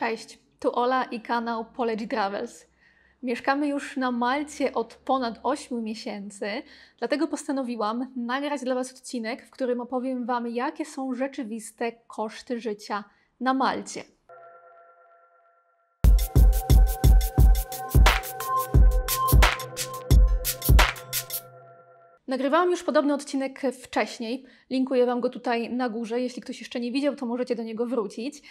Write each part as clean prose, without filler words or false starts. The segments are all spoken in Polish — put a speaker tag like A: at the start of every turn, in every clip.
A: Cześć, tu Ola i kanał Polegi Travels. Mieszkamy już na Malcie od ponad 8 miesięcy, dlatego postanowiłam nagrać dla Was odcinek, w którym opowiem Wam, jakie są rzeczywiste koszty życia na Malcie. Nagrywałam już podobny odcinek wcześniej, linkuję Wam go tutaj na górze, jeśli ktoś jeszcze nie widział, to możecie do niego wrócić.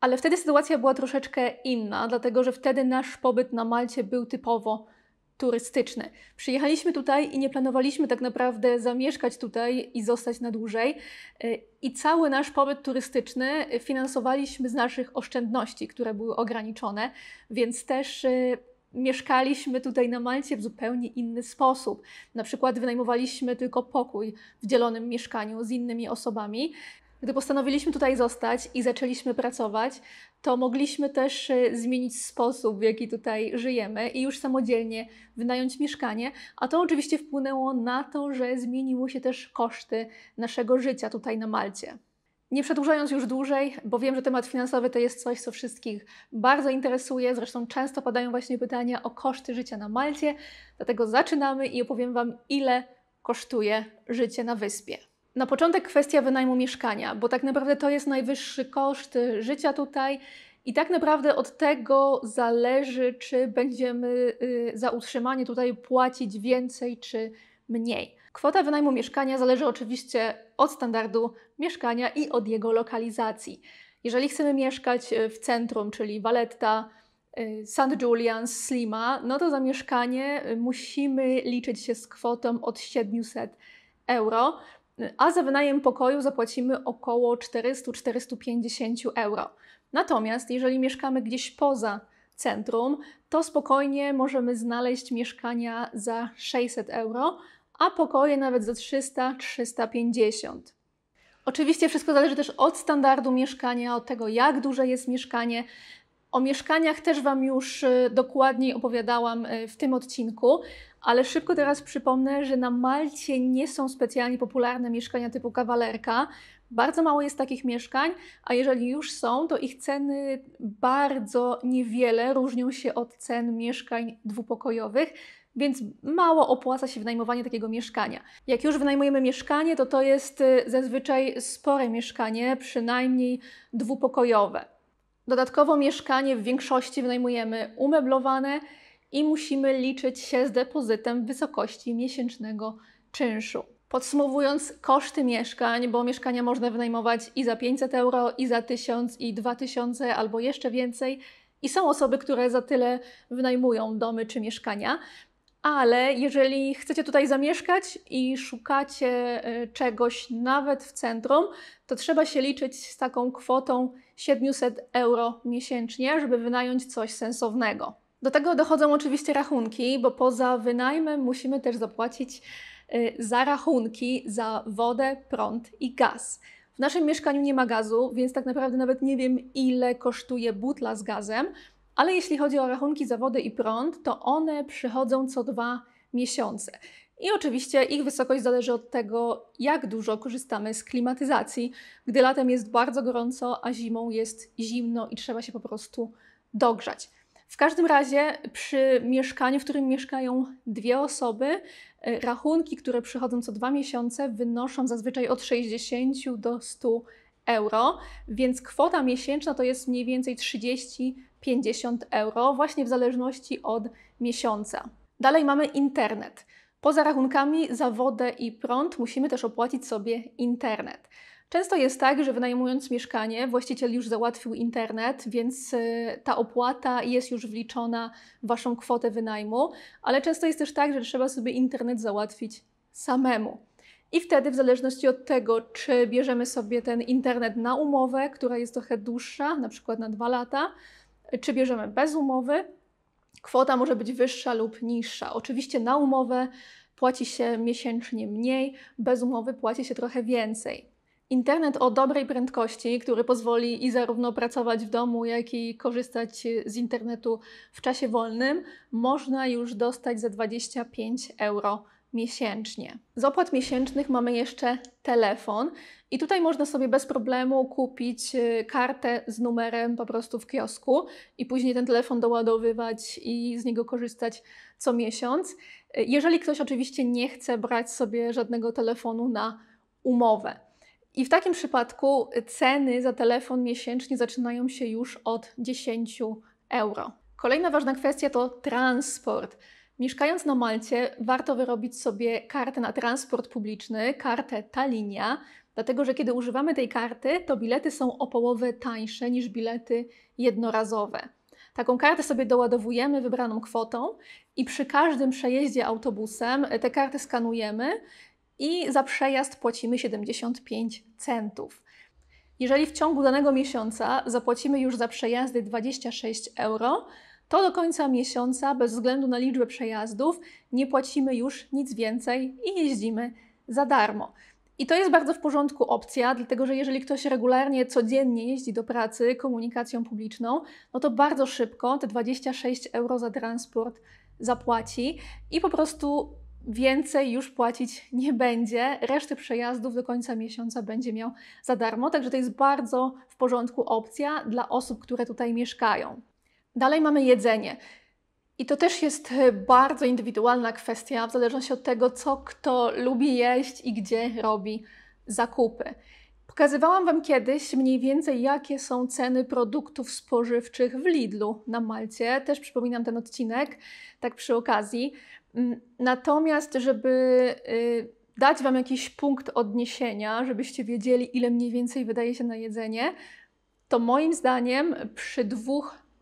A: Ale wtedy sytuacja była troszeczkę inna, dlatego że wtedy nasz pobyt na Malcie był typowo turystyczny. Przyjechaliśmy tutaj i nie planowaliśmy tak naprawdę zamieszkać tutaj i zostać na dłużej. I cały nasz pobyt turystyczny finansowaliśmy z naszych oszczędności, które były ograniczone, więc też mieszkaliśmy tutaj na Malcie w zupełnie inny sposób. Na przykład wynajmowaliśmy tylko pokój w dzielonym mieszkaniu z innymi osobami. Gdy postanowiliśmy tutaj zostać i zaczęliśmy pracować, to mogliśmy też zmienić sposób, w jaki tutaj żyjemy i już samodzielnie wynająć mieszkanie, a to oczywiście wpłynęło na to, że zmieniły się też koszty naszego życia tutaj na Malcie. Nie przedłużając już dłużej, bo wiem, że temat finansowy to jest coś, co wszystkich bardzo interesuje, zresztą często padają właśnie pytania o koszty życia na Malcie, dlatego zaczynamy i opowiem Wam, ile kosztuje życie na wyspie. Na początek kwestia wynajmu mieszkania, bo tak naprawdę to jest najwyższy koszt życia tutaj i tak naprawdę od tego zależy, czy będziemy za utrzymanie tutaj płacić więcej czy mniej. Kwota wynajmu mieszkania zależy oczywiście od standardu mieszkania i od jego lokalizacji. Jeżeli chcemy mieszkać w centrum, czyli Valletta, St. Julian's, Slima, no to za mieszkanie musimy liczyć się z kwotą od 700 euro. A za wynajem pokoju zapłacimy około 400-450 euro. Natomiast jeżeli mieszkamy gdzieś poza centrum, to spokojnie możemy znaleźć mieszkania za 600 euro, a pokoje nawet za 300-350. Oczywiście wszystko zależy też od standardu mieszkania, od tego, jak duże jest mieszkanie. O mieszkaniach też Wam już dokładniej opowiadałam w tym odcinku, ale szybko teraz przypomnę, że na Malcie nie są specjalnie popularne mieszkania typu kawalerka. Bardzo mało jest takich mieszkań, a jeżeli już są, to ich ceny bardzo niewiele różnią się od cen mieszkań dwupokojowych, więc mało opłaca się wynajmowanie takiego mieszkania. Jak już wynajmujemy mieszkanie, to jest zazwyczaj spore mieszkanie, przynajmniej dwupokojowe. Dodatkowo mieszkanie w większości wynajmujemy umeblowane i musimy liczyć się z depozytem w wysokości miesięcznego czynszu. Podsumowując, koszty mieszkań, bo mieszkania można wynajmować i za 500 euro, i za 1000, i 2000, albo jeszcze więcej. I są osoby, które za tyle wynajmują domy czy mieszkania. Ale jeżeli chcecie tutaj zamieszkać i szukacie czegoś nawet w centrum, to trzeba się liczyć z taką kwotą 700 euro miesięcznie, żeby wynająć coś sensownego. Do tego dochodzą oczywiście rachunki, bo poza wynajmem musimy też zapłacić za rachunki za wodę, prąd i gaz. W naszym mieszkaniu nie ma gazu, więc tak naprawdę nawet nie wiem, ile kosztuje butla z gazem, ale jeśli chodzi o rachunki za wodę i prąd, to one przychodzą co 2 miesiące. I oczywiście ich wysokość zależy od tego, jak dużo korzystamy z klimatyzacji, gdy latem jest bardzo gorąco, a zimą jest zimno i trzeba się po prostu dogrzać. W każdym razie przy mieszkaniu, w którym mieszkają 2 osoby, rachunki, które przychodzą co 2 miesiące, wynoszą zazwyczaj od 60 do 100 euro, więc kwota miesięczna to jest mniej więcej 30-50 euro, właśnie w zależności od miesiąca. Dalej mamy internet. Poza rachunkami za wodę i prąd musimy też opłacić sobie internet. Często jest tak, że wynajmując mieszkanie, właściciel już załatwił internet, więc ta opłata jest już wliczona w Waszą kwotę wynajmu, ale często jest też tak, że trzeba sobie internet załatwić samemu. I wtedy w zależności od tego, czy bierzemy sobie ten internet na umowę, która jest trochę dłuższa, na przykład na 2 lata, czy bierzemy bez umowy, kwota może być wyższa lub niższa. Oczywiście na umowę płaci się miesięcznie mniej, bez umowy płaci się trochę więcej. Internet o dobrej prędkości, który pozwoli i zarówno pracować w domu, jak i korzystać z internetu w czasie wolnym, można już dostać za 25 euro miesięcznie. Z opłat miesięcznych mamy jeszcze telefon i tutaj można sobie bez problemu kupić kartę z numerem po prostu w kiosku i później ten telefon doładowywać i z niego korzystać co miesiąc. Jeżeli ktoś oczywiście nie chce brać sobie żadnego telefonu na umowę. I w takim przypadku ceny za telefon miesięcznie zaczynają się już od 10 euro. Kolejna ważna kwestia to transport. Mieszkając na Malcie, warto wyrobić sobie kartę na transport publiczny, kartę Talinia, dlatego że kiedy używamy tej karty, to bilety są o połowę tańsze niż bilety jednorazowe. Taką kartę sobie doładowujemy wybraną kwotą i przy każdym przejeździe autobusem tę kartę skanujemy i za przejazd płacimy 75 centów. Jeżeli w ciągu danego miesiąca zapłacimy już za przejazdy 26 euro, to do końca miesiąca, bez względu na liczbę przejazdów, nie płacimy już nic więcej i jeździmy za darmo. I to jest bardzo w porządku opcja, dlatego że jeżeli ktoś regularnie, codziennie jeździ do pracy komunikacją publiczną, no to bardzo szybko te 26 euro za transport zapłaci i po prostu więcej już płacić nie będzie. Resztę przejazdów do końca miesiąca będzie miał za darmo, także to jest bardzo w porządku opcja dla osób, które tutaj mieszkają. Dalej mamy jedzenie. I to też jest bardzo indywidualna kwestia, w zależności od tego, co kto lubi jeść i gdzie robi zakupy. Pokazywałam Wam kiedyś mniej więcej, jakie są ceny produktów spożywczych w Lidlu na Malcie. Też przypominam ten odcinek, tak przy okazji. Natomiast, żeby dać Wam jakiś punkt odniesienia, żebyście wiedzieli, ile mniej więcej wydaje się na jedzenie, to moim zdaniem przy 2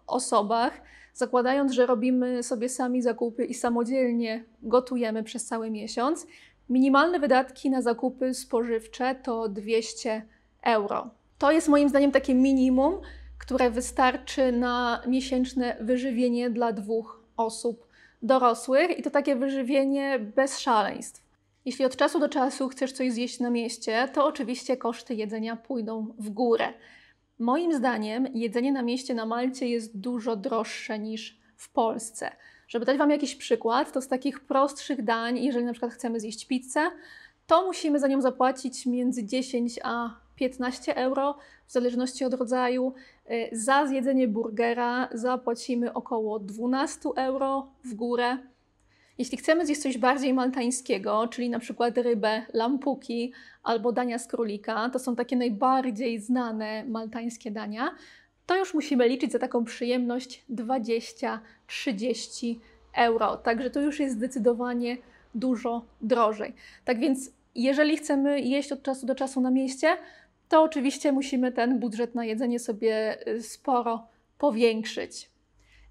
A: osobach, zakładając, że robimy sobie sami zakupy i samodzielnie gotujemy przez cały miesiąc, minimalne wydatki na zakupy spożywcze to 200 euro. To jest moim zdaniem takie minimum, które wystarczy na miesięczne wyżywienie dla 2 osób dorosłych i to takie wyżywienie bez szaleństw. Jeśli od czasu do czasu chcesz coś zjeść na mieście, to oczywiście koszty jedzenia pójdą w górę. Moim zdaniem jedzenie na mieście na Malcie jest dużo droższe niż w Polsce. Żeby dać Wam jakiś przykład, to z takich prostszych dań, jeżeli na przykład chcemy zjeść pizzę, to musimy za nią zapłacić między 10 a 15 euro, w zależności od rodzaju. Za zjedzenie burgera zapłacimy około 12 euro w górę. Jeśli chcemy zjeść coś bardziej maltańskiego, czyli na przykład rybę lampuki albo dania z królika, to są takie najbardziej znane maltańskie dania, to już musimy liczyć za taką przyjemność 20-30 euro. Także to już jest zdecydowanie dużo drożej. Tak więc jeżeli chcemy jeść od czasu do czasu na mieście, to oczywiście musimy ten budżet na jedzenie sobie sporo powiększyć.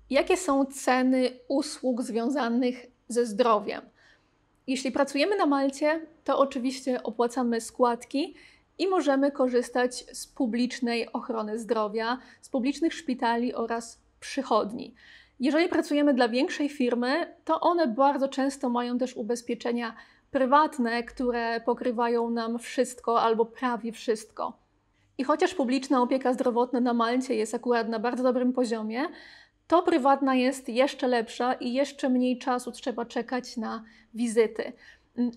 A: Jakie są ceny usług związanych ze zdrowiem? Jeśli pracujemy na Malcie, to oczywiście opłacamy składki i możemy korzystać z publicznej ochrony zdrowia, z publicznych szpitali oraz przychodni. Jeżeli pracujemy dla większej firmy, to one bardzo często mają też ubezpieczenia prywatne, które pokrywają nam wszystko albo prawie wszystko. I chociaż publiczna opieka zdrowotna na Malcie jest akurat na bardzo dobrym poziomie, to prywatna jest jeszcze lepsza i jeszcze mniej czasu trzeba czekać na wizyty.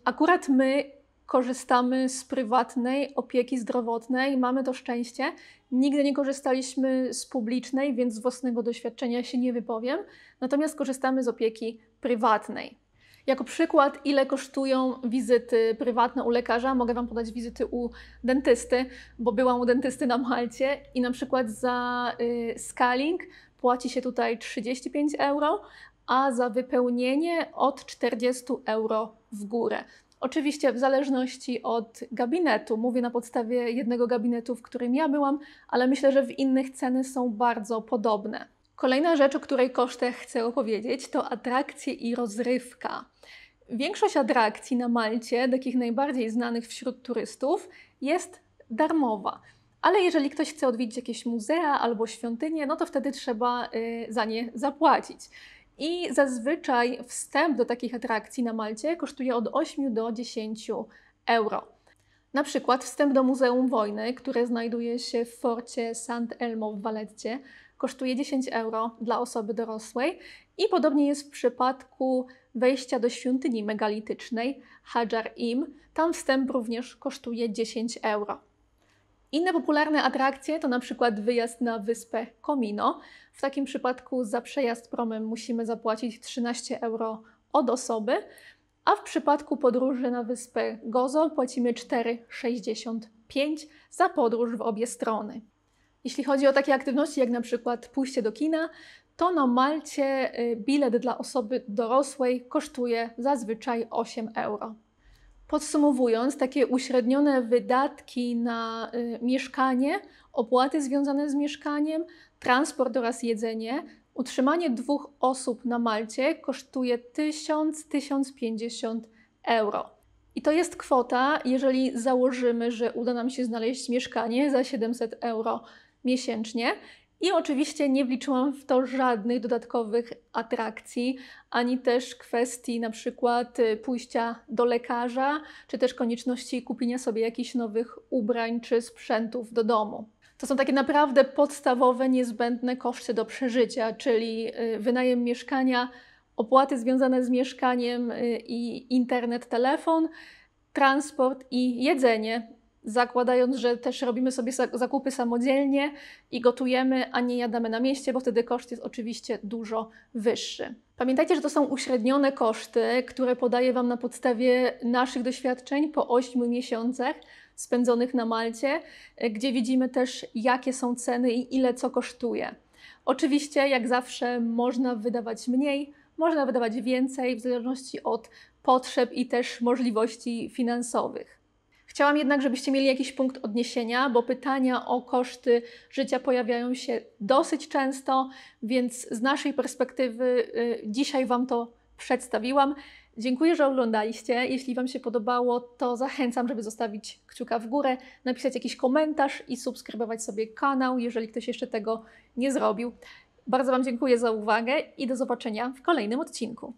A: Akurat my korzystamy z prywatnej opieki zdrowotnej, mamy to szczęście. Nigdy nie korzystaliśmy z publicznej, więc z własnego doświadczenia się nie wypowiem, natomiast korzystamy z opieki prywatnej. Jako przykład, ile kosztują wizyty prywatne u lekarza, mogę Wam podać wizyty u dentysty, bo byłam u dentysty na Malcie i na przykład za scaling płaci się tutaj 35 euro, a za wypełnienie od 40 euro w górę. Oczywiście w zależności od gabinetu. Mówię na podstawie jednego gabinetu, w którym ja byłam, ale myślę, że w innych ceny są bardzo podobne. Kolejna rzecz, o której kosztach chcę opowiedzieć, to atrakcje i rozrywka. Większość atrakcji na Malcie, takich najbardziej znanych wśród turystów, jest darmowa. Ale jeżeli ktoś chce odwiedzić jakieś muzea albo świątynie, no to wtedy trzeba za nie zapłacić. I zazwyczaj wstęp do takich atrakcji na Malcie kosztuje od 8 do 10 euro. Na przykład wstęp do Muzeum Wojny, które znajduje się w forcie Sant Elmo w Valetcie, kosztuje 10 euro dla osoby dorosłej i podobnie jest w przypadku wejścia do świątyni megalitycznej Hajar Im. Tam wstęp również kosztuje 10 euro. Inne popularne atrakcje to na przykład wyjazd na wyspę Comino. W takim przypadku za przejazd promem musimy zapłacić 13 euro od osoby, a w przypadku podróży na wyspę Gozo płacimy 4,65 za podróż w obie strony. Jeśli chodzi o takie aktywności jak na przykład pójście do kina, to na Malcie bilet dla osoby dorosłej kosztuje zazwyczaj 8 euro. Podsumowując, takie uśrednione wydatki na mieszkanie, opłaty związane z mieszkaniem, transport oraz jedzenie, utrzymanie 2 osób na Malcie kosztuje 1000–1050 euro. I to jest kwota, jeżeli założymy, że uda nam się znaleźć mieszkanie za 700 euro miesięcznie. I oczywiście nie wliczyłam w to żadnych dodatkowych atrakcji, ani też kwestii na przykład pójścia do lekarza, czy też konieczności kupienia sobie jakichś nowych ubrań czy sprzętów do domu. To są takie naprawdę podstawowe, niezbędne koszty do przeżycia, czyli wynajem mieszkania, opłaty związane z mieszkaniem i internet, telefon, transport i jedzenie. Zakładając, że też robimy sobie zakupy samodzielnie i gotujemy, a nie jadamy na mieście, bo wtedy koszt jest oczywiście dużo wyższy. Pamiętajcie, że to są uśrednione koszty, które podaję Wam na podstawie naszych doświadczeń po 8 miesiącach spędzonych na Malcie, gdzie widzimy też, jakie są ceny i ile co kosztuje. Oczywiście, jak zawsze, można wydawać mniej, można wydawać więcej, w zależności od potrzeb i też możliwości finansowych. Chciałam jednak, żebyście mieli jakiś punkt odniesienia, bo pytania o koszty życia pojawiają się dosyć często, więc z naszej perspektywy dzisiaj Wam to przedstawiłam. Dziękuję, że oglądaliście. Jeśli Wam się podobało, to zachęcam, żeby zostawić kciuka w górę, napisać jakiś komentarz i subskrybować sobie kanał, jeżeli ktoś jeszcze tego nie zrobił. Bardzo Wam dziękuję za uwagę i do zobaczenia w kolejnym odcinku.